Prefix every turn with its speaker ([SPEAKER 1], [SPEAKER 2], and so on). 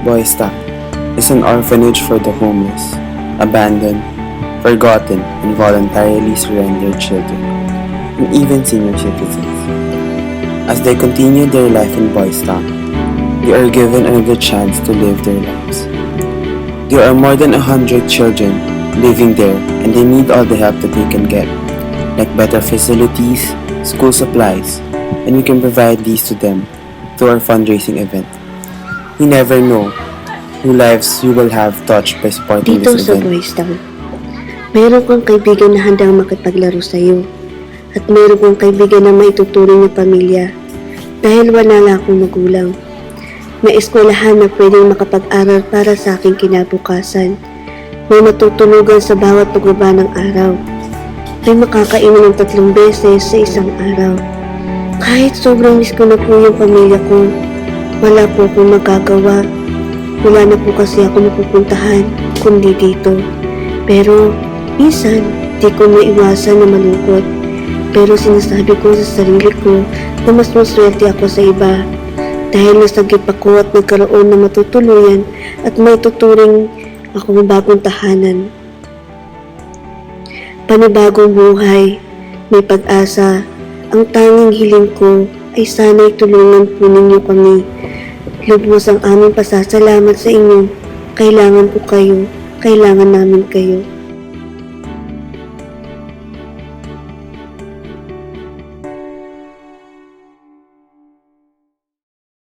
[SPEAKER 1] Boys Town is an orphanage for the homeless, abandoned, forgotten, and voluntarily surrendered children, and even senior citizens. As they continue their life in Boys Town, they are given another chance to live their lives. There are more than 100 children living there, and they need all the help that they can get, like better facilities, school supplies, and we can provide these to them through our fundraising event. You never know who lives you will have touched by supporting
[SPEAKER 2] Dito
[SPEAKER 1] this
[SPEAKER 2] sa
[SPEAKER 1] event.
[SPEAKER 2] Boys Town, meron kang kaibigan na handang makipaglaro sa iyo. At meron kang kaibigan na maituturing na pamilya. Dahil wala lang akong magulang. May eskwelahan na pwedeng makapag-aral para sa aking kinabukasan. May matutulugan sa bawat pagbaba ng araw. May makakainom ng 3 beses sa isang araw. Kahit sobrang miss ko na po yung pamilya ko, wala po akong magagawa. Wala na po kasi ako napupuntahan, kundi dito. Pero, minsan, di ko maiwasan na malungkot. Pero sinasabi ko sa sarili ko na mas maswerte ako sa iba. Dahil nasagip ako at nagkaroon ng matutuluyan at may tuturing akong bagong tahanan. Panibagong buhay, may pag-asa. Ang tanging hiling ko ay sana'y tulungan po ninyo kami. Lubos ang aming pasasalamat sa inyo. Kailangan ko kayo. Kailangan namin kayo.